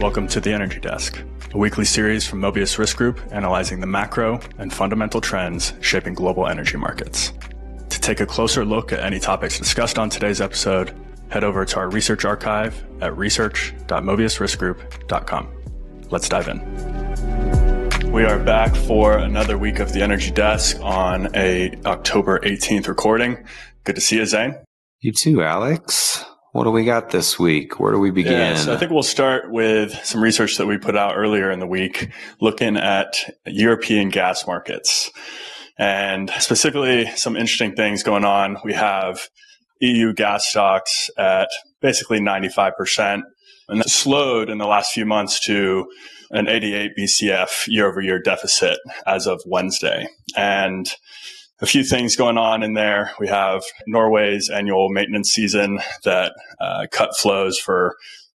Welcome to the Energy Desk, a weekly series from Mobius Risk Group analyzing the macro and fundamental trends shaping global energy markets. To take a closer look at any topics discussed on today's episode, head over to our research archive at research.mobiusriskgroup.com. Let's dive in. We are back for another week of the Energy Desk on a October 18th recording. Good to see you, Zane. You too, Alex. What do we got this week? Where do we begin? Yeah, so I think we'll start with some research that we put out earlier in the week looking at European gas markets and specifically some interesting things going on. We have EU gas stocks at basically 95%, and that slowed in the last few months to an 88 BCF year-over-year deficit as of Wednesday. And a few things going on in there. We have Norway's annual maintenance season that cut flows for a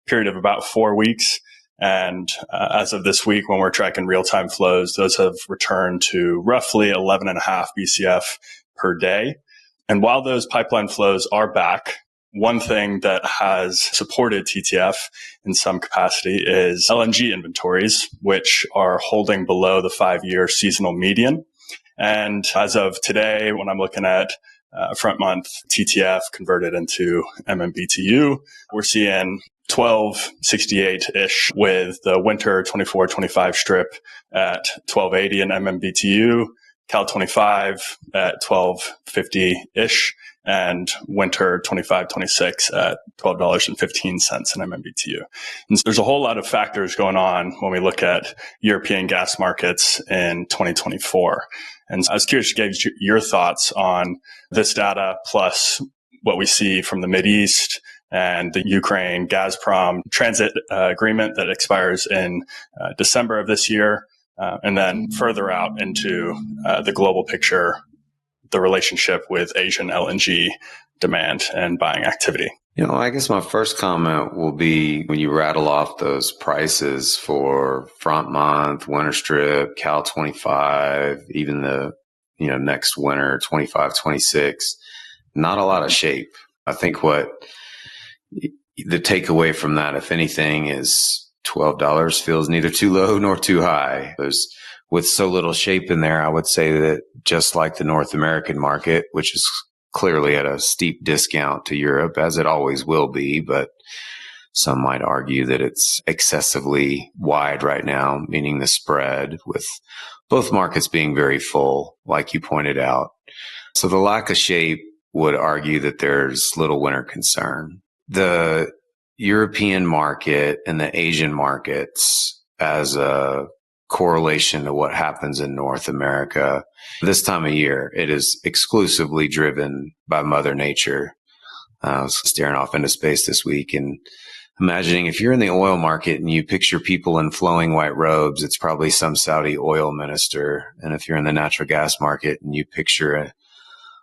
period of about 4 weeks. And as of this week, when we're tracking real-time flows, those have returned to roughly 11.5 BCF per day. And while those pipeline flows are back, one thing that has supported TTF in some capacity is LNG inventories, which are holding below the 5-year seasonal median. And as of today, when I'm looking at front month TTF converted into MMBTU, we're seeing 1268-ish with the winter 24-25 strip at 1280 in MMBTU, Cal 25 at 1250-ish, and winter 25-26 at $12.15 in MMBTU. And so there's a whole lot of factors going on when we look at European gas markets in 2024. And I was curious to gauge your thoughts on this data, plus what we see from the Mideast and the Ukraine Gazprom transit agreement that expires in December of this year, and then further out into the global picture, the relationship with Asian LNG demand and buying activity. I guess my first comment will be when you rattle off those prices for front month, winter strip, Cal 25, even the, next winter, 25, 26, not a lot of shape. I think what the takeaway from that, if anything, is $12 feels neither too low nor too high. With so little shape in there, I would say that just like the North American market, which is clearly at a steep discount to Europe, as it always will be, but some might argue that it's excessively wide right now, meaning the spread, with both markets being very full, like you pointed out. So the lack of shape would argue that there's little winter concern. The European market and the Asian markets, as a correlation to what happens in North America this time of year, it is exclusively driven by Mother Nature. I was staring off into space this week and imagining if you're in the oil market and you picture people in flowing white robes, it's probably some Saudi oil minister. And if you're in the natural gas market and you picture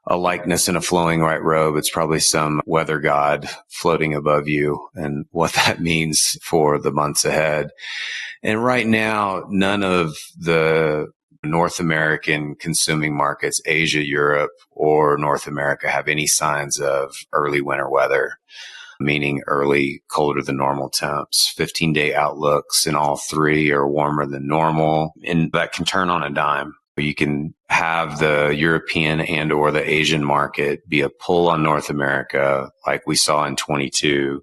a likeness in a flowing white robe, it's probably some weather god floating above you, and what that means for the months ahead. And right now, none of the North American consuming markets, Asia, Europe, or North America, have any signs of early winter weather, meaning early colder than normal temps. 15-day outlooks in all three are warmer than normal, and that can turn on a dime. You can have the European and or the Asian market be a pull on North America like we saw in 22.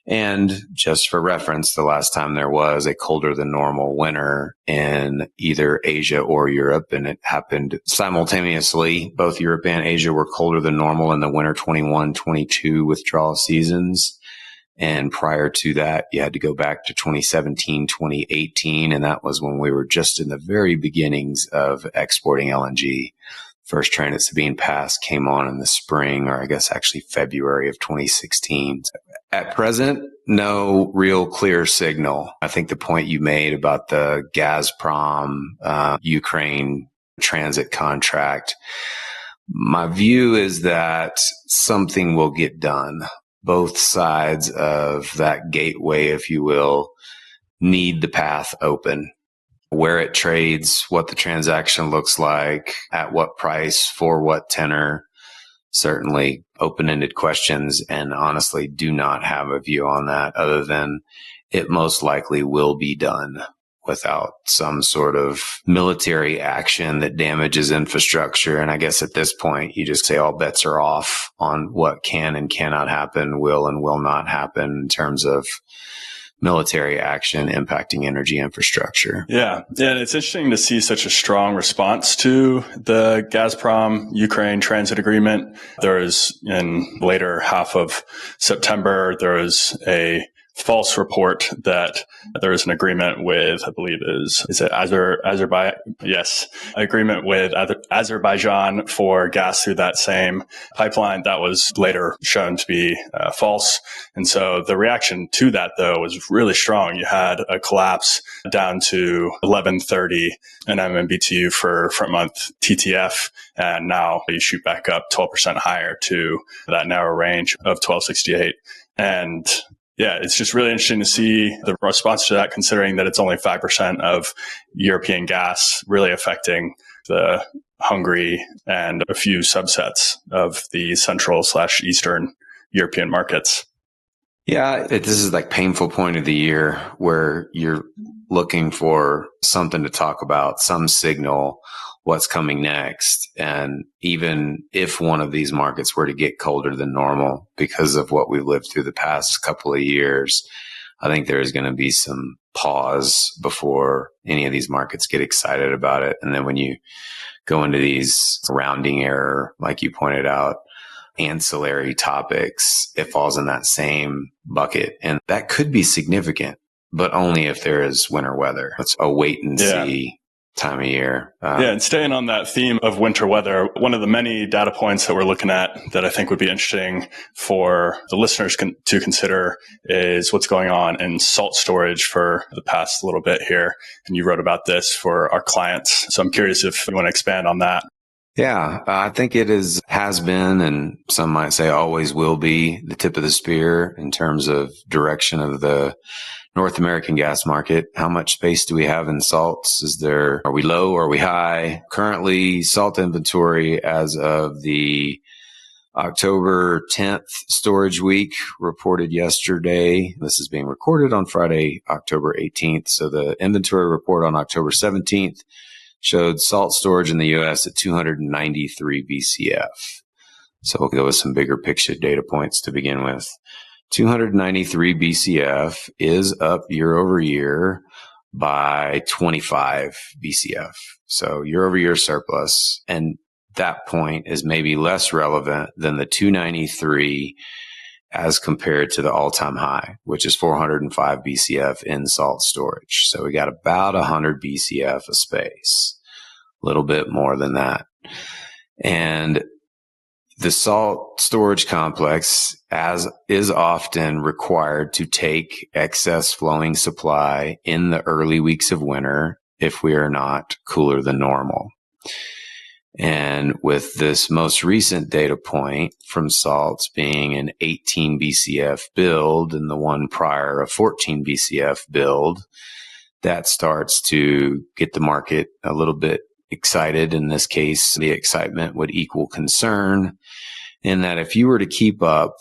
And just for reference, the last time there was a colder than normal winter in either Asia or Europe, and it happened simultaneously. Both Europe and Asia were colder than normal in the winter 21-22 withdrawal seasons. And prior to that, you had to go back to 2017, 2018, and that was when we were just in the very beginnings of exporting LNG. First train at Sabine Pass came on in the spring, or I guess actually February of 2016. At present, no real clear signal. I think the point you made about the Gazprom, Ukraine transit contract, my view is that something will get done. Both sides of that gateway, if you will, need the path open. Where it trades, what the transaction looks like, at what price, for what tenor, certainly open-ended questions, and honestly do not have a view on that other than it most likely will be done without some sort of military action that damages infrastructure. And I guess at this point, you just say all bets are off on what can and cannot happen, will and will not happen in terms of military action impacting energy infrastructure. Yeah. And it's interesting to see such a strong response to the Gazprom-Ukraine transit agreement. There was, in later half of September, there was a false report that there is an agreement with, I believe is it Azerbaijan? Yes, agreement with Azerbaijan for gas through that same pipeline. That was later shown to be false. And so the reaction to that, though, was really strong. You had a collapse down to 1130 an MMBTU for front month TTF. And now you shoot back up 12% higher to that narrow range of 1268. And yeah, it's just really interesting to see the response to that, considering that it's only 5% of European gas, really affecting the Hungary and a few subsets of the central/eastern European markets. Yeah, this is like painful point of the year where you're looking for something to talk about, some signal, what's coming next. And even if one of these markets were to get colder than normal because of what we've lived through the past couple of years, I think there is going to be some pause before any of these markets get excited about it. And then when you go into these rounding error, like you pointed out, ancillary topics, it falls in that same bucket. And that could be significant, but only if there is winter weather. It's a wait and see time of year. And staying on that theme of winter weather, one of the many data points that we're looking at that I think would be interesting for the listeners to consider is what's going on in salt storage for the past little bit here. And you wrote about this for our clients. So I'm curious if you want to expand on that. Yeah, I think it has been, and some might say always will be, the tip of the spear in terms of direction of the North American gas market. How much space do we have in salts? Are we low? Are we high? Currently, salt inventory as of the October 10th storage week reported yesterday. This is being recorded on Friday, October 18th. So the inventory report on October 17th showed salt storage in the U.S. at 293 BCF. So we'll go with some bigger picture data points to begin with. 293 BCF is up year over year by 25 BCF. So year over year surplus. And that point is maybe less relevant than the 293 as compared to the all-time high, which is 405 BCF in salt storage. So we got about 100 BCF of space, a little bit more than that. And the salt storage complex is often required to take excess flowing supply in the early weeks of winter if we are not cooler than normal. And with this most recent data point from salts being an 18 BCF build and the one prior a 14 BCF build, that starts to get the market a little bit excited. In this case, the excitement would equal concern in that if you were to keep up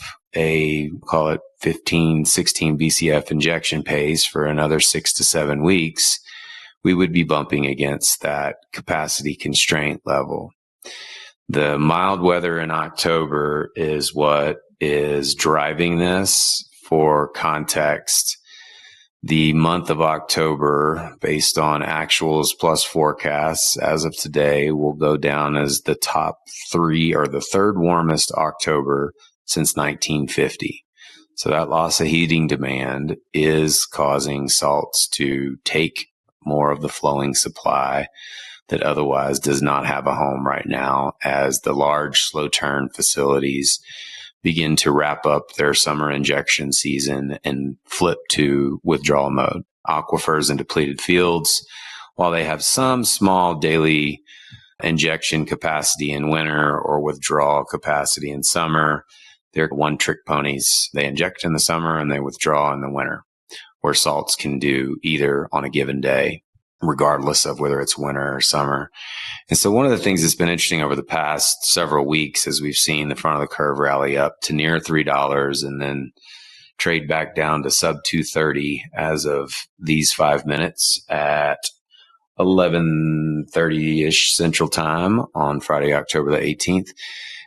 call it 15, 16 BCF injection pace for another 6 to 7 weeks, we would be bumping against that capacity constraint level. The mild weather in October is what is driving this. For context, the month of October, based on actuals plus forecasts as of today, will go down as the top 3 or the third warmest October since 1950. So that loss of heating demand is causing salts to take more of the flowing supply that otherwise does not have a home right now, as the large slow turn facilities begin to wrap up their summer injection season and flip to withdrawal mode. Aquifers and depleted fields, while they have some small daily injection capacity in winter or withdrawal capacity in summer, they're one-trick ponies. They inject in the summer and they withdraw in the winter, where salts can do either on a given day, regardless of whether it's winter or summer. And so one of the things that's been interesting over the past several weeks, as we've seen the front of the curve rally up to near $3 and then trade back down to sub 230 as of these 5 minutes at 11:30-ish Central Time on Friday, October the 18th,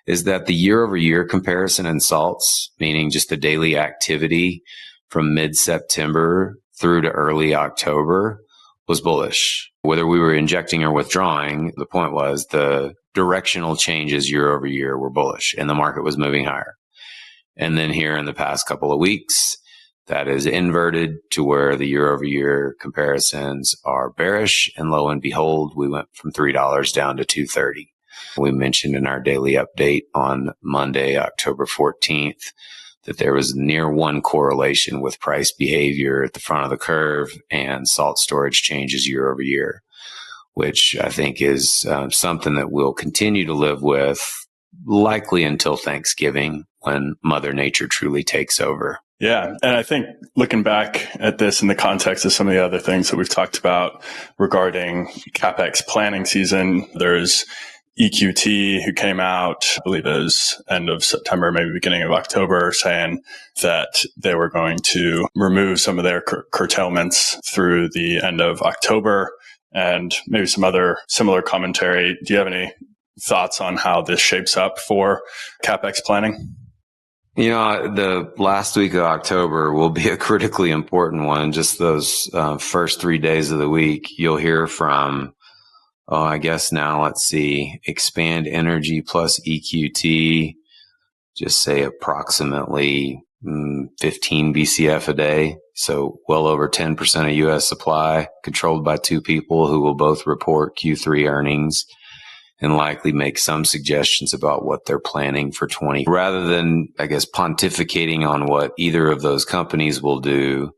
is that the year-over-year comparison in salts, meaning just the daily activity from mid-September through to early October, was bullish. Whether we were injecting or withdrawing, the point was the directional changes year-over-year were bullish, and the market was moving higher. And then here in the past couple of weeks, that is inverted to where the year-over-year comparisons are bearish, and lo and behold, we went from $3 down to $2.30. We mentioned in our daily update on Monday, October 14th, that there was near one correlation with price behavior at the front of the curve and salt storage changes year-over-year, which I think is something that we'll continue to live with likely until Thanksgiving, when Mother Nature truly takes over. Yeah. And I think looking back at this in the context of some of the other things that we've talked about regarding CapEx planning season, there's EQT who came out, I believe it was end of September, maybe beginning of October, saying that they were going to remove some of their curtailments through the end of October, and maybe some other similar commentary. Do you have any thoughts on how this shapes up for CapEx planning? You know, the last week of October will be a critically important one. Just those first 3 days of the week, you'll hear from, I guess now, let's see, Expand Energy plus EQT, just say approximately 15 BCF a day. So well over 10% of U.S. supply, controlled by two people who will both report Q3 earnings and likely make some suggestions about what they're planning for 20. Rather than, I guess, pontificating on what either of those companies will do,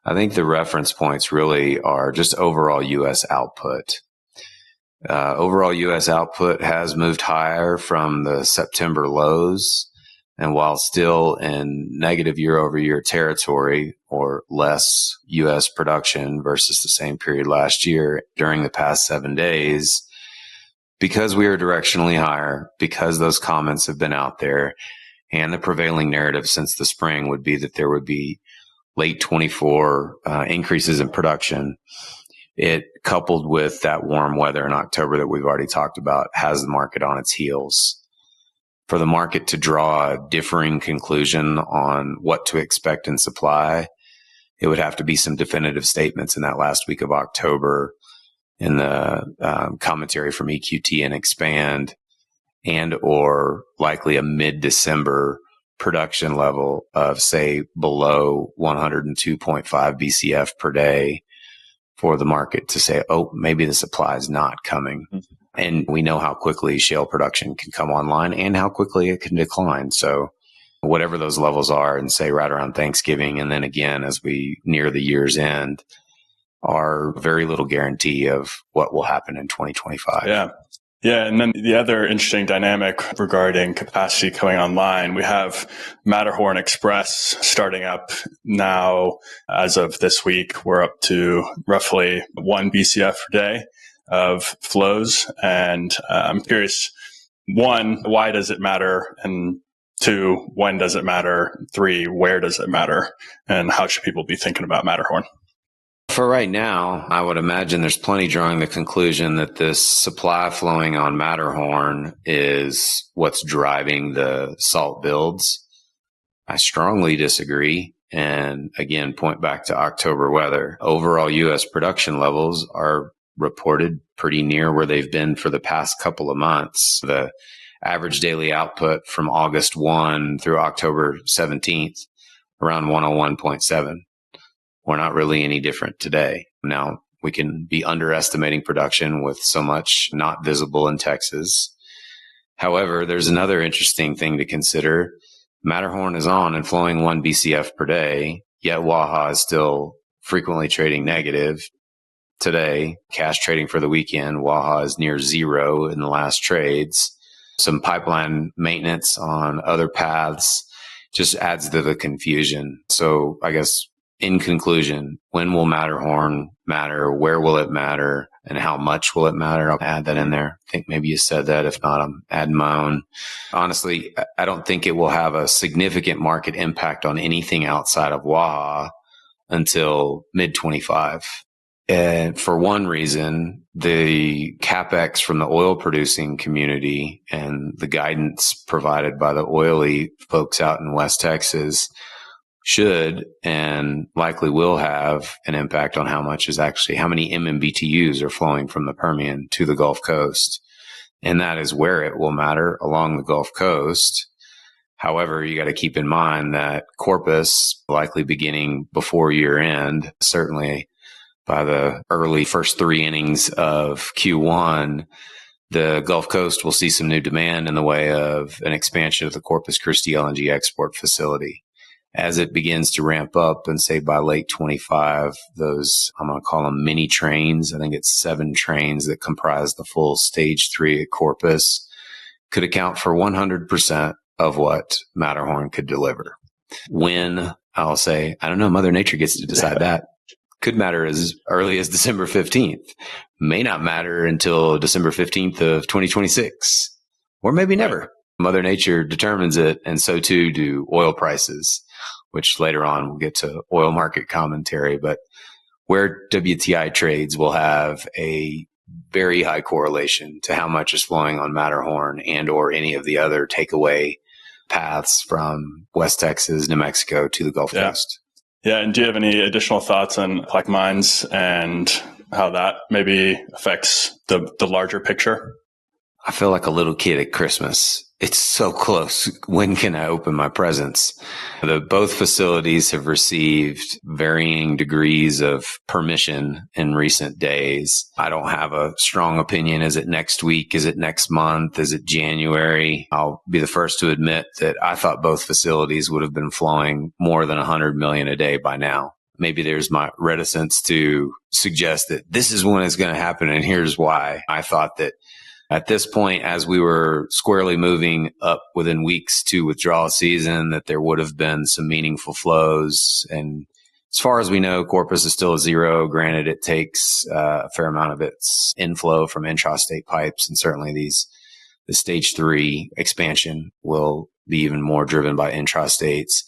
I think the reference points really are just overall U.S. output. Overall U.S. output has moved higher from the September lows, and while still in negative year-over-year territory or less U.S. production versus the same period last year during the past 7 days, because we are directionally higher, because those comments have been out there, and the prevailing narrative since the spring would be that there would be late 24 increases in production. It, coupled with that warm weather in October that we've already talked about, has the market on its heels. For the market to draw a differing conclusion on what to expect in supply, it would have to be some definitive statements in that last week of October, in the commentary from EQT and Expand, and or likely a mid-December production level of, say, below 102.5 BCF per day for the market to say, oh, maybe the supply is not coming. Mm-hmm. And we know how quickly shale production can come online and how quickly it can decline. So whatever those levels are, and say right around Thanksgiving, and then again as we near the year's end, are very little guarantee of what will happen in 2025. Yeah. Yeah. And then the other interesting dynamic regarding capacity coming online, we have Matterhorn Express starting up now. As of this week, we're up to roughly 1 BCF per day of flows. And I'm curious, one, why does it matter? And two, when does it matter? Three, where does it matter? And how should people be thinking about Matterhorn? For right now, I would imagine there's plenty drawing the conclusion that this supply flowing on Matterhorn is what's driving the salt builds. I strongly disagree. And again, point back to October weather. Overall U.S. production levels are reported pretty near where they've been for the past couple of months. The average daily output from August 1 through October 17th, around 101.7. We're not really any different today. Now, we can be underestimating production with so much not visible in Texas. However, there's another interesting thing to consider. Matterhorn is on and flowing 1 BCF per day, yet Waha is still frequently trading negative. Today, cash trading for the weekend, Waha is near zero in the last trades. Some pipeline maintenance on other paths just adds to the confusion. So I guess, in conclusion, when will Matterhorn matter? Where will it matter? and how much will it matter? I'll add that in there. I think maybe you said that. If not, I'm adding my own. Honestly, I don't think it will have a significant market impact on anything outside of Waha until mid-25. And for one reason, the capex from the oil producing community and the guidance provided by the oily folks out in West Texas should and likely will have an impact on how many MMBTUs are flowing from the Permian to the Gulf Coast. And that is where it will matter, along the Gulf Coast. However, you got to keep in mind that Corpus, likely beginning before year end, certainly by the early first 3 innings of Q1, the Gulf Coast will see some new demand in the way of an expansion of the Corpus Christi LNG export facility. As it begins to ramp up, and say by late 25, those, I'm going to call them mini trains, I think it's 7 trains that comprise the full stage 3 at Corpus, could account for 100% of what Matterhorn could deliver. When, I'll say, I don't know, Mother Nature gets to decide that. Could matter as early as December 15th, may not matter until December 15th of 2026, or maybe never. Mother Nature determines it, and so too do oil prices, which later on we'll get to oil market commentary. But where WTI trades will have a very high correlation to how much is flowing on Matterhorn and or any of the other takeaway paths from West Texas, New Mexico to the Gulf Coast. Yeah. And do you have any additional thoughts on Plaquemines and how that maybe affects the larger picture? I feel like a little kid at Christmas. It's so close. When can I open my presents? Both facilities have received varying degrees of permission in recent days. I don't have a strong opinion. Is it next week? Is it next month? Is it January? I'll be the first to admit that I thought both facilities would have been flowing more than 100 million a day by now. Maybe there's my reticence to suggest that this is when it's going to happen, and here's why. I thought that at this point, as we were squarely moving up within weeks to withdrawal season, that there would have been some meaningful flows. And as far as we know, Corpus is still a zero. Granted, it takes a fair amount of its inflow from intrastate pipes, and certainly the stage 3 expansion will be even more driven by intrastates.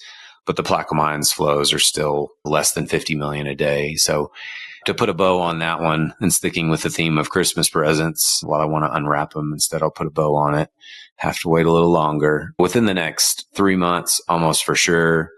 But the Plaquemines flows are still less than 50 million a day. So to put a bow on that one, and sticking with the theme of Christmas presents, while I want to unwrap them, instead I'll put a bow on it. Have to wait a little longer. Within the next 3 months, almost for sure.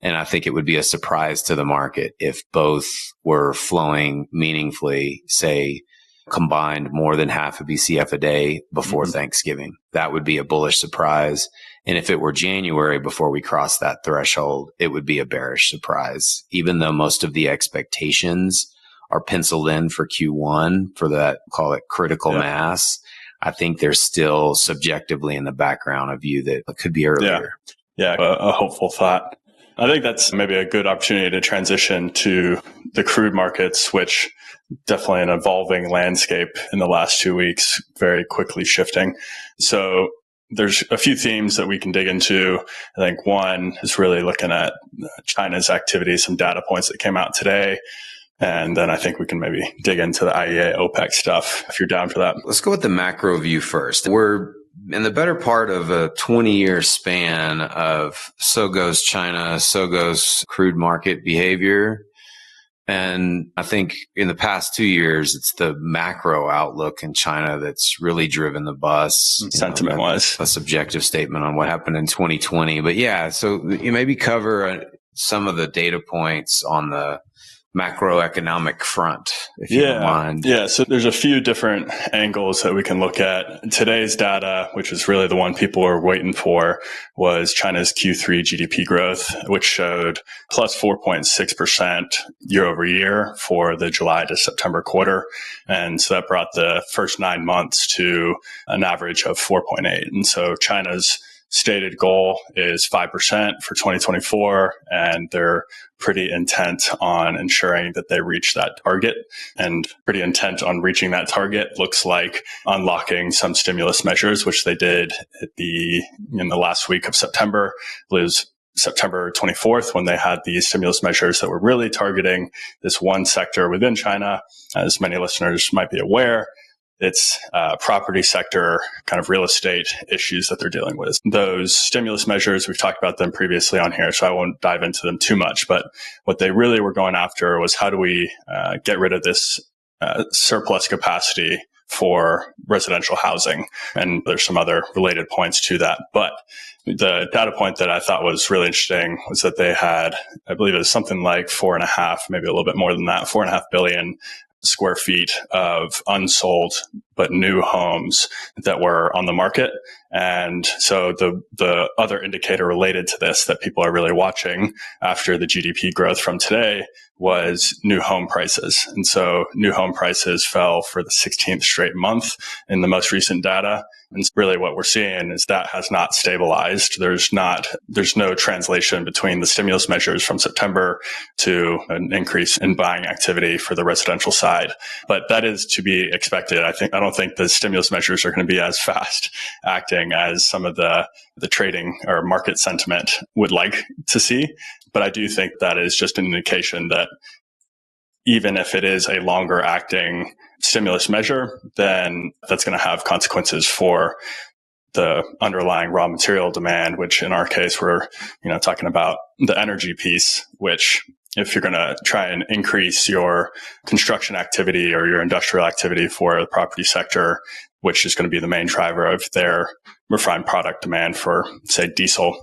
And I think it would be a surprise to the market if both were flowing meaningfully, say, combined more than half a BCF a day before Thanksgiving. That would be a bullish surprise. And if it were January before we crossed that threshold, it would be a bearish surprise. Even though most of the expectations are penciled in for Q1 for that, call it critical mass, I think there's still subjectively in the background a view that it could be earlier. Yeah, a hopeful thought. I think that's maybe a good opportunity to transition to the crude markets, which definitely an evolving landscape in the last 2 weeks, very quickly shifting. So there's a few themes that we can dig into. I think one is really looking at China's activity, some data points that came out today. And then I think we can maybe dig into the IEA OPEC stuff if you're down for that. Let's go with the macro view first. We're in the better part of a 20-year span of so goes China, so goes crude market behavior. And I think in the past 2 years, it's the macro outlook in China that's really driven the bus. Sentiment-wise. A subjective statement on what happened in 2020. But yeah, so you maybe cover some of the data points on the macroeconomic front, if you don't mind. Yeah, so there's a few different angles that we can look at. Today's data, which is really the one people were waiting for, was China's Q3 GDP growth, which showed plus 4.6% year over year for the July to September quarter. And so that brought the first 9 months to an average of 4.8. And so China's stated goal is 5% for 2024, and they're pretty intent on ensuring that they reach that target, and pretty intent on reaching that target looks like unlocking some stimulus measures, which they did in the last week of September. It was September 24th, when they had these stimulus measures that were really targeting this one sector within China. As many listeners might be aware, it's property sector, kind of real estate issues that they're dealing with. Those stimulus measures, we've talked about them previously on here, so I won't dive into them too much. But what they really were going after was, how do we get rid of this surplus capacity for residential housing? And there's some other related points to that. But the data point that I thought was really interesting was that they had, I believe it was something like 4.5, maybe a little bit more than that, 4.5 billion square feet of unsold but new homes that were on the market. And so the other indicator related to this that people are really watching after the GDP growth from today was new home prices. And so new home prices fell for the 16th straight month in the most recent data. And really what we're seeing is that has not stabilized. There's no translation between the stimulus measures from September to an increase in buying activity for the residential side. But that is to be expected. I don't think the stimulus measures are going to be as fast acting as some of the trading or market sentiment would like to see. But I do think that is just an indication that even if it is a longer acting stimulus measure, then that's going to have consequences for the underlying raw material demand, which in our case, we're, talking about the energy piece, which if you're going to try and increase your construction activity or your industrial activity for the property sector, which is going to be the main driver of their refined product demand for, say, diesel,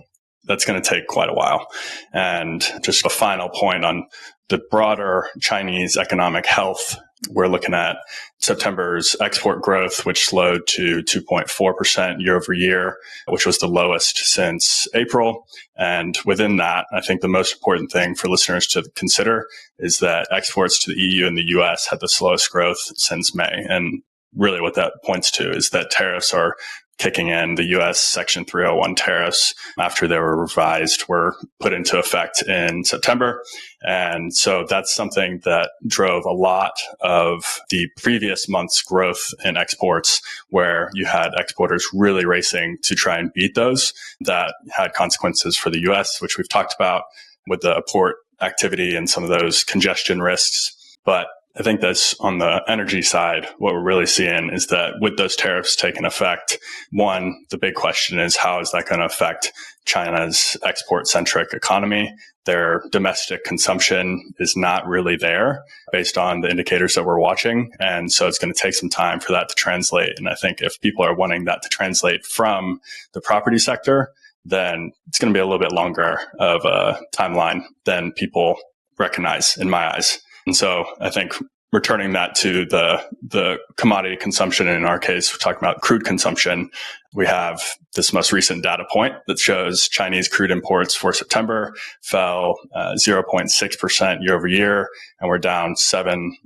that's going to take quite a while. And just a final point on the broader Chinese economic health, we're looking at September's export growth, which slowed to 2.4% year over year, which was the lowest since April. And within that, I think the most important thing for listeners to consider is that exports to the EU and the US had the slowest growth since May. And really what that points to is that tariffs are kicking in. The U.S. Section 301 tariffs, after they were revised, were put into effect in September. And so that's something that drove a lot of the previous month's growth in exports, where you had exporters really racing to try and beat those. That had consequences for the U.S., which we've talked about with the port activity and some of those congestion risks. But I think that's on the energy side. What we're really seeing is that with those tariffs taking effect, one, the big question is, how is that going to affect China's export-centric economy? Their domestic consumption is not really there based on the indicators that we're watching. And so it's going to take some time for that to translate. And I think if people are wanting that to translate from the property sector, then it's going to be a little bit longer of a timeline than people recognize in my eyes. And so I think returning that to the commodity consumption, and in our case, we're talking about crude consumption. We have this most recent data point that shows Chinese crude imports for September fell 0.6% year over year, and we're down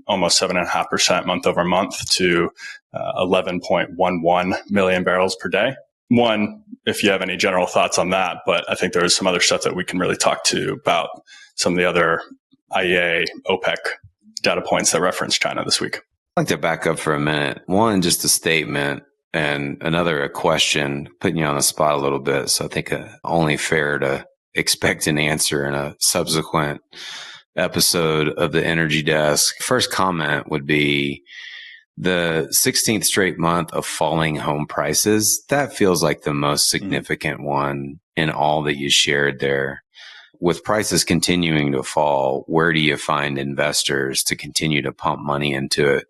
almost 7.5% month over month to 11.11 million barrels per day. One, if you have any general thoughts on that, but I think there's some other stuff that we can really talk to about some of the other IEA, OPEC data points that reference China this week. I'd like to back up for a minute. One, just a statement, and another, a question, putting you on the spot a little bit. So I think only fair to expect an answer in a subsequent episode of the Energy Desk. First comment would be the 16th straight month of falling home prices. That feels like the most significant one in all that you shared there. With prices continuing to fall, where do you find investors to continue to pump money into it?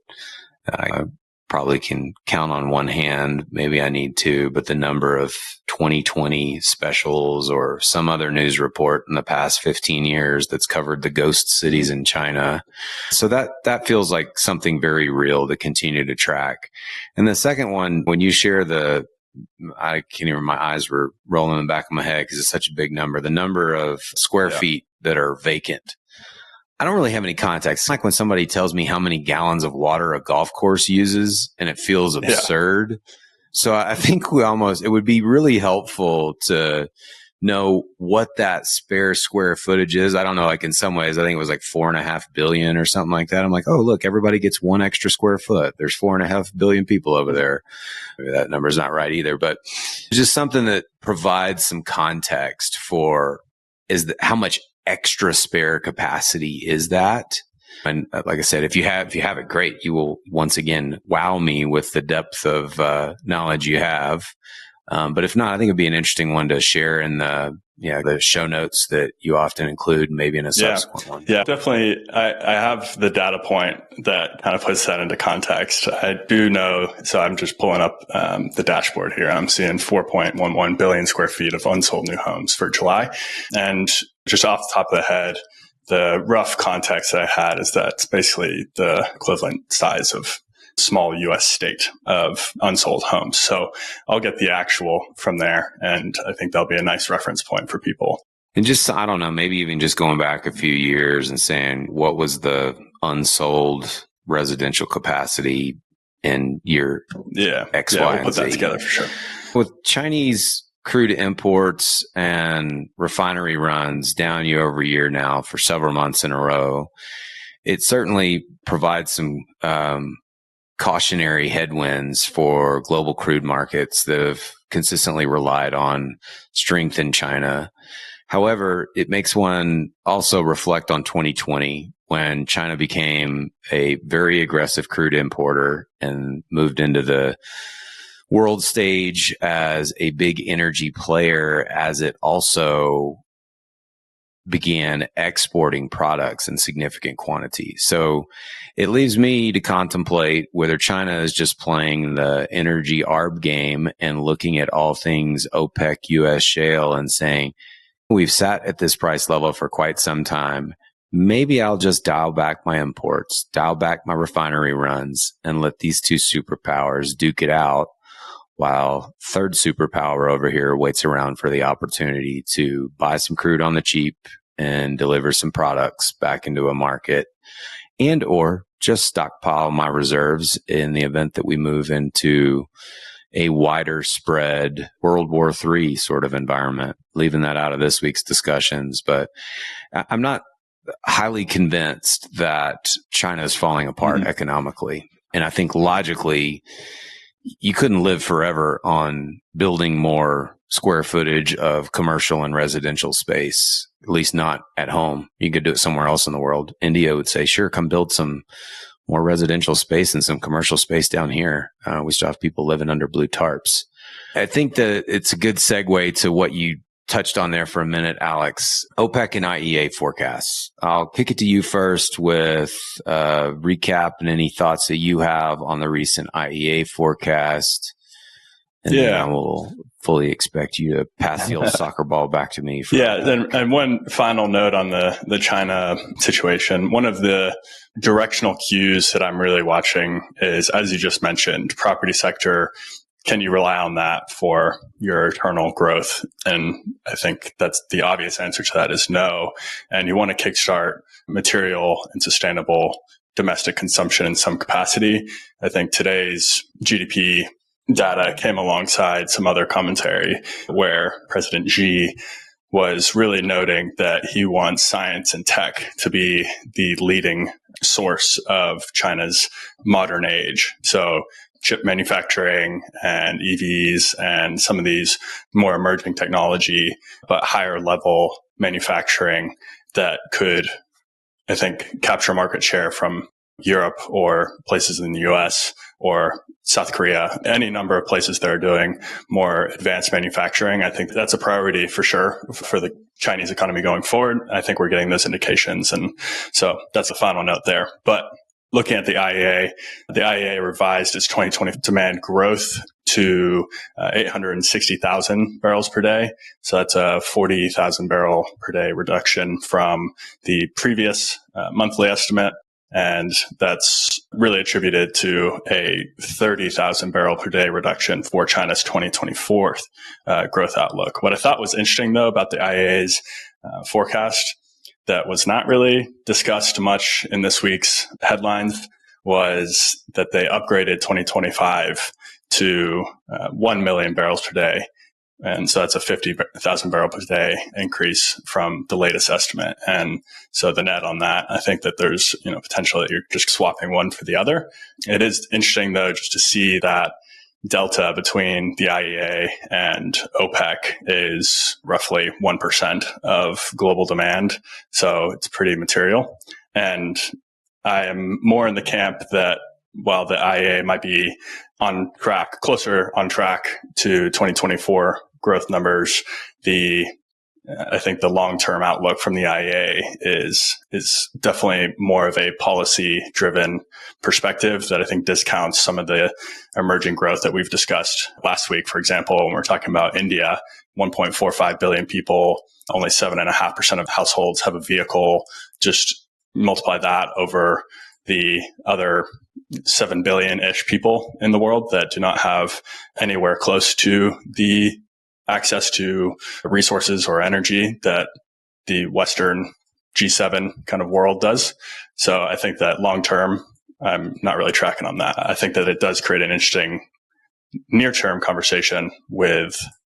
I probably can count on one hand, maybe I need two, but the number of 2020 specials or some other news report in the past 15 years that's covered the ghost cities in China. So that feels like something very real to continue to track. And the second one, when you share I can't even, my eyes were rolling in the back of my head because it's such a big number. The number of square feet that are vacant. I don't really have any context. It's like when somebody tells me how many gallons of water a golf course uses and it feels absurd. So I think it would be really helpful to know what that spare square footage is. I don't know, like in some ways, I think it was like 4.5 billion or something like that. I'm like, oh, look, everybody gets one extra square foot. There's 4.5 billion people over there. Maybe that number's not right either, but it's just something that provides some context for how much extra spare capacity is that? And like I said, if you have it, great. You will once again wow me with the depth of knowledge you have. But if not, I think it'd be an interesting one to share in the show notes that you often include, maybe in a subsequent one. Yeah, definitely. I have the data point that kind of puts that into context. I do know, so I'm just pulling up the dashboard here. I'm seeing 4.11 billion square feet of unsold new homes for July. And just off the top of the head, the rough context that I had is that it's basically the equivalent size of small U.S. state of unsold homes. So I'll get the actual from there. And I think that'll be a nice reference point for people. And just, I don't know, maybe even just going back a few years and saying, what was the unsold residential capacity in year X, Y, we'll put that together for sure. With Chinese crude imports and refinery runs down year over year now for several months in a row, it certainly provides some cautionary headwinds for global crude markets that have consistently relied on strength in China. However, it makes one also reflect on 2020 when China became a very aggressive crude importer and moved into the world stage as a big energy player, as it also began exporting products in significant quantities. So it leaves me to contemplate whether China is just playing the energy arb game and looking at all things OPEC, US shale and saying, we've sat at this price level for quite some time. Maybe I'll just dial back my imports, dial back my refinery runs, and let these two superpowers duke it out, while third superpower over here waits around for the opportunity to buy some crude on the cheap and deliver some products back into a market, and or just stockpile my reserves in the event that we move into a wider spread World War III sort of environment, leaving that out of this week's discussions. But I'm not highly convinced that China is falling apart economically. And I think logically, you couldn't live forever on building more square footage of commercial and residential space, at least not at home. You could do it somewhere else in the world. India would say, sure, come build some more residential space and some commercial space down here. We still have people living under blue tarps. I think that it's a good segue to what you touched on there for a minute, Alex. OPEC and IEA forecasts. I'll kick it to you first with a recap and any thoughts that you have on the recent IEA forecast. And then I will fully expect you to pass the old soccer ball back to me. And one final note on the China situation. One of the directional cues that I'm really watching is, as you just mentioned, property sector. Can you rely on that for your eternal growth? And I think that's the obvious answer to that is no. And you want to kickstart material and sustainable domestic consumption in some capacity. I think today's GDP data came alongside some other commentary where President Xi was really noting that he wants science and tech to be the leading source of China's modern age. So chip manufacturing and EVs and some of these more emerging technology, but higher level manufacturing that could, I think, capture market share from Europe or places in the US or South Korea, any number of places that are doing more advanced manufacturing. I think that's a priority for sure for the Chinese economy going forward. I think we're getting those indications. And so that's the final note there. But looking at the IEA revised its 2020 demand growth to 860,000 barrels per day. So that's a 40,000 barrel per day reduction from the previous monthly estimate. And that's really attributed to a 30,000 barrel per day reduction for China's 2024 growth outlook. What I thought was interesting, though, about the IEA's forecast that was not really discussed much in this week's headlines was that they upgraded 2025 to 1 million barrels per day. And so that's a 50,000 barrel per day increase from the latest estimate. And so the net on that, I think that there's, potential that you're just swapping one for the other. It is interesting, though, just to see that delta between the IEA and OPEC is roughly 1% of global demand. So it's pretty material. And I am more in the camp that while the IEA might be closer on track to 2024 growth numbers, I think the long-term outlook from the IEA is definitely more of a policy-driven perspective that I think discounts some of the emerging growth that we've discussed last week. For example, when we're talking about India, 1.45 billion people, only 7.5% of households have a vehicle. Just multiply that over the other 7 billion-ish people in the world that do not have anywhere close to the access to resources or energy that the Western G7 kind of world does. So I think that long term, I'm not really tracking on that. I think that it does create an interesting near-term conversation with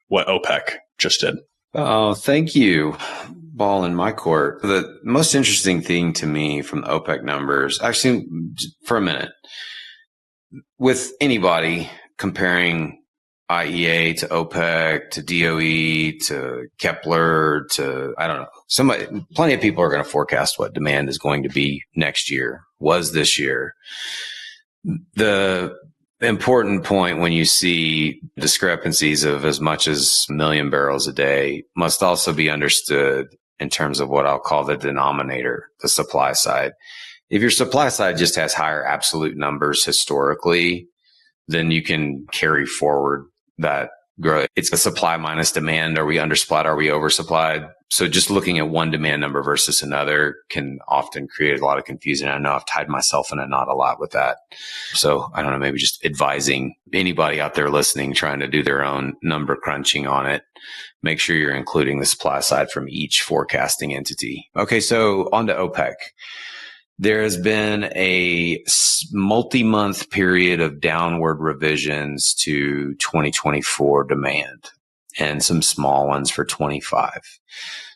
what OPEC just did. Oh, thank you. Ball in my court. The most interesting thing to me from the OPEC numbers, actually, for a minute, with anybody comparing IEA to OPEC to DOE to Kepler to, I don't know, plenty of people are going to forecast what demand is going to be next year, was this year. The important point when you see discrepancies of as much as 1 million barrels a day must also be understood in terms of what I'll call the denominator, the supply side. If your supply side just has higher absolute numbers historically, then you can carry forward that growth. It's a supply minus demand. Are we undersupplied? Are we oversupplied? So just looking at one demand number versus another can often create a lot of confusion. I know I've tied myself in a knot a lot with that. So I don't know, maybe just advising anybody out there listening, trying to do their own number crunching on it. Make sure you're including the supply side from each forecasting entity. Okay, so on to OPEC. There has been a multi-month period of downward revisions to 2024 demand and some small ones for 25.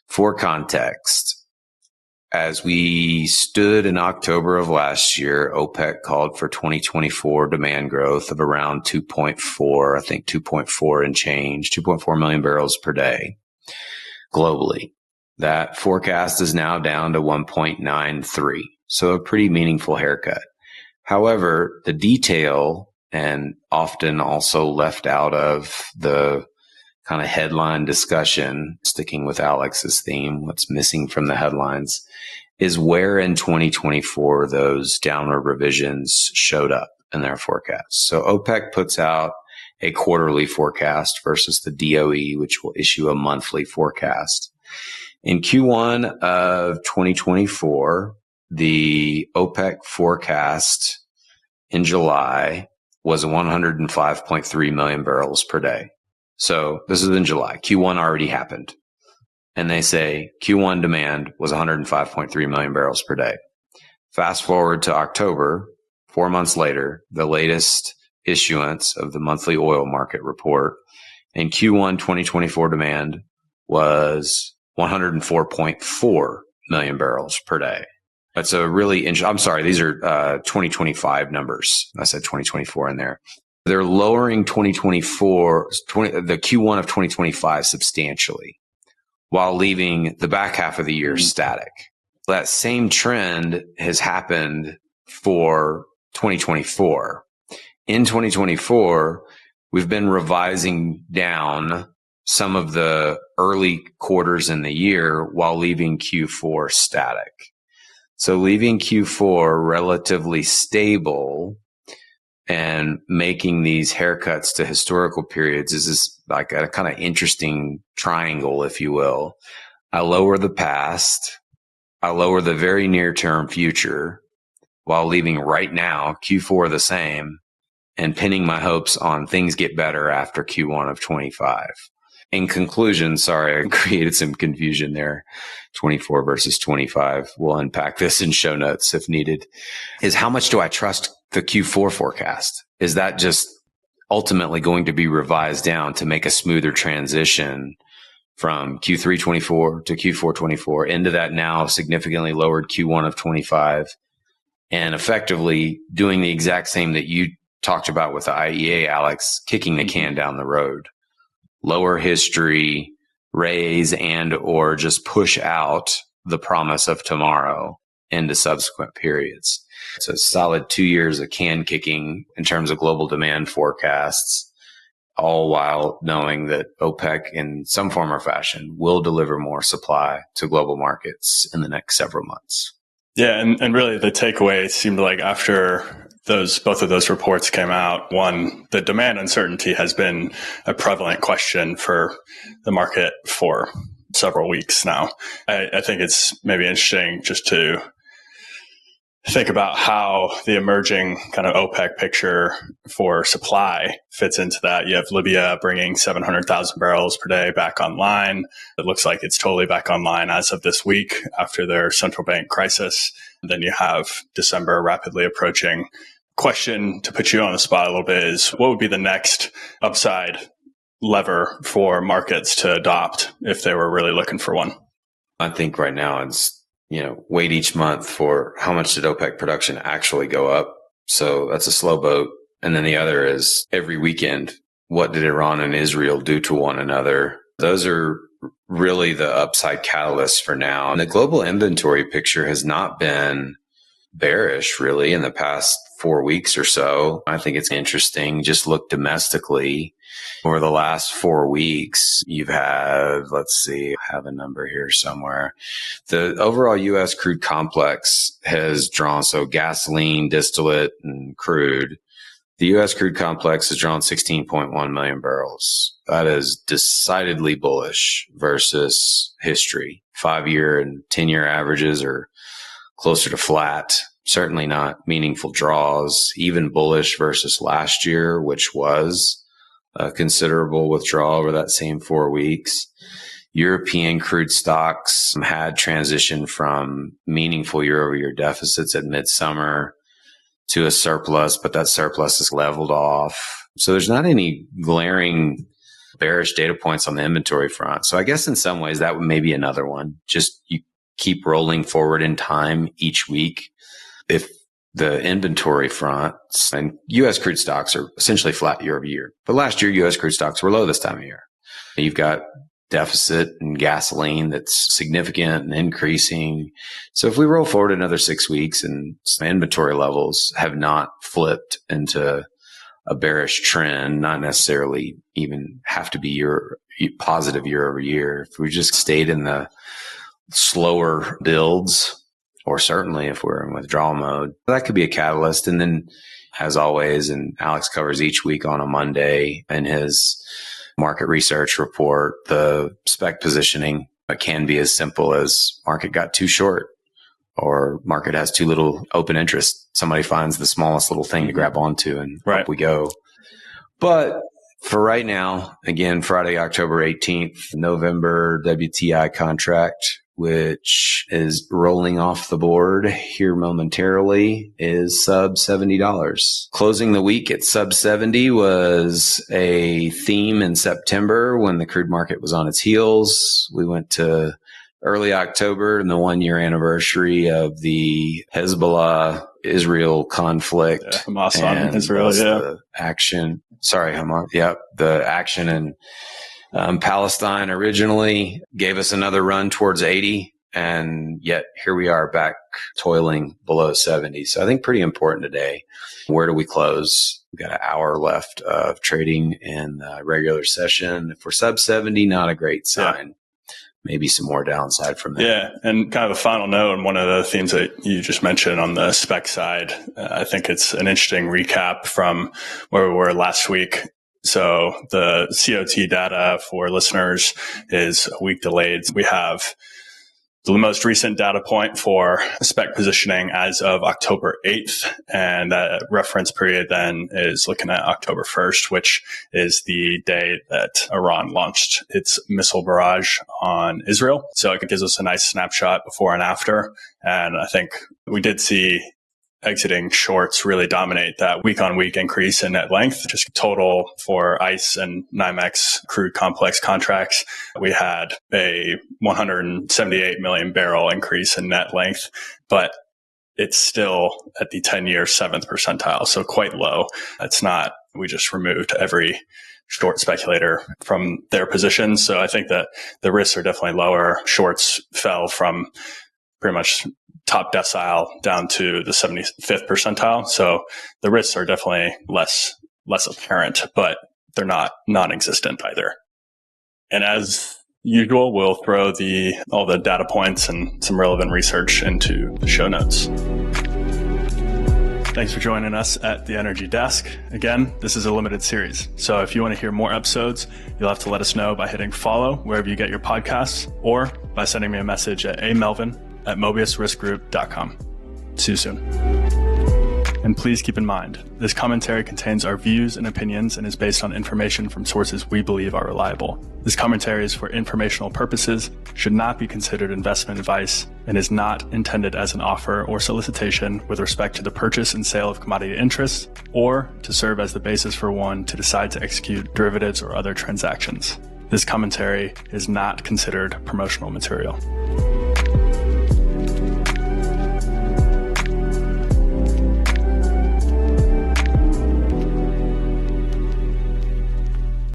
For context, as we stood in October of last year, OPEC called for 2024 demand growth of around 2.4, I think 2.4 and change, 2.4 million barrels per day globally. That forecast is now down to 1.93. So a pretty meaningful haircut. However, the detail, and often also left out of the kind of headline discussion, sticking with Alex's theme, what's missing from the headlines, is where in 2024 those downward revisions showed up in their forecasts. So OPEC puts out a quarterly forecast versus the DOE, which will issue a monthly forecast. In Q1 of 2024, the OPEC forecast in July was 105.3 million barrels per day. So this is in July. Q1 already happened. And they say Q1 demand was 105.3 million barrels per day. Fast forward to October, 4 months later, the latest issuance of the monthly oil market report, and Q1 2024 demand was 104.4 million barrels per day. That's a really I'm sorry, these are 2025 numbers. I said 2024 in there. They're lowering the Q1 of 2025 substantially while leaving the back half of the year static. That same trend has happened for 2024. In 2024, we've been revising down some of the early quarters in the year while leaving Q4 static. So leaving Q4 relatively stable and making these haircuts to historical periods is like a kind of interesting triangle, if you will. I lower the past, I lower the very near-term future while leaving right now Q4 the same and pinning my hopes on things get better after Q1 of 25. In conclusion, sorry, I created some confusion there. 24 versus 25. We'll unpack this in show notes if needed. Is how much do I trust the Q4 forecast? Is that just ultimately going to be revised down to make a smoother transition from Q3 24 to Q4 24 into that now significantly lowered Q1 of 25 and effectively doing the exact same that you talked about with the IEA, Alex, kicking the can down the road. Lower history, raise and or just push out the promise of tomorrow into subsequent periods. So a solid 2 years of can kicking in terms of global demand forecasts, all while knowing that OPEC in some form or fashion will deliver more supply to global markets in the next several months. Yeah, and really the takeaway seemed like after both of those reports came out, one, the demand uncertainty has been a prevalent question for the market for several weeks now. I think it's maybe interesting just to think about how the emerging kind of OPEC picture for supply fits into that. You have Libya bringing 700,000 barrels per day back online. It looks like it's totally back online as of this week after their central bank crisis. And then you have December rapidly approaching. Question to put you on the spot a little bit is, what would be the next upside lever for markets to adopt if they were really looking for one? I think right now it's, wait each month for how much did OPEC production actually go up. So that's a slow boat. And then the other is every weekend, what did Iran and Israel do to one another? Those are really the upside catalysts for now. And the global inventory picture has not been bearish really in the past 4 weeks or so. I think it's interesting. Just look domestically. Over the last 4 weeks, you've had, let's see, I have a number here somewhere. The overall U.S. crude complex has drawn, so gasoline, distillate, and crude. The U.S. crude complex has drawn 16.1 million barrels. That is decidedly bullish versus history. 5-year and 10-year averages are closer to flat. Certainly not meaningful draws, even bullish versus last year, which was a considerable withdrawal over that same 4 weeks. European crude stocks had transitioned from meaningful year-over-year deficits at midsummer to a surplus, but that surplus is leveled off. So there's not any glaring bearish data points on the inventory front. So I guess in some ways that may be another one. Just you keep rolling forward in time each week. If the inventory front and U.S. crude stocks are essentially flat year over year, but last year U.S. crude stocks were low this time of year. You've got deficit in gasoline that's significant and increasing. So if we roll forward another 6 weeks and inventory levels have not flipped into a bearish trend, not necessarily even have to be positive year over year. If we just stayed in the slower builds, or certainly if we're in withdrawal mode, that could be a catalyst. And then, as always, and Alex covers each week on a Monday in his market research report, the spec positioning can be as simple as market got too short or market has too little open interest. Somebody finds the smallest little thing to grab onto and up we go. But for right now, again, Friday, October 18th, November WTI contract, which is rolling off the board here momentarily, is sub $70. Closing the week at sub 70 was a theme in September when the crude market was on its heels. We went to early October and the 1-year anniversary of the Hezbollah Israel conflict. Yeah, Hamas on Israel, The action. Sorry, Hamas. Yep. The action in Palestine originally gave us another run towards 80, and yet here we are back toiling below 70. So I think pretty important today. Where do we close? We've got an hour left of trading in the regular session. If we're sub 70, not a great sign. Yeah. Maybe some more downside from there. Yeah. And kind of a final note on one of the themes that you just mentioned on the spec side, I think it's an interesting recap from where we were last week. So the COT data for listeners is a week delayed. We have the most recent data point for spec positioning as of October 8th. And that reference period then is looking at October 1st, which is the day that Iran launched its missile barrage on Israel. So it gives us a nice snapshot before and after. And I think we did see exiting shorts really dominate that week-on-week increase in net length. Just total for ICE and NYMEX crude complex contracts, we had a 178 million barrel increase in net length. But it's still at the 10-year 7th percentile. So quite low. It's not, we just removed every short speculator from their position. So I think that the risks are definitely lower. Shorts fell from pretty much top decile down to the 75th percentile. So the risks are definitely less apparent, but they're not non-existent either. And as usual, we'll throw all the data points and some relevant research into the show notes. Thanks for joining us at the Energy Desk. Again, this is a limited series. So if you want to hear more episodes, you'll have to let us know by hitting follow wherever you get your podcasts or by sending me a message at amelvin@mobiusriskgroup.com. See you soon. And please keep in mind, this commentary contains our views and opinions and is based on information from sources we believe are reliable. This commentary is for informational purposes, should not be considered investment advice, and is not intended as an offer or solicitation with respect to the purchase and sale of commodity interests, or to serve as the basis for one to decide to execute derivatives or other transactions. This commentary is not considered promotional material.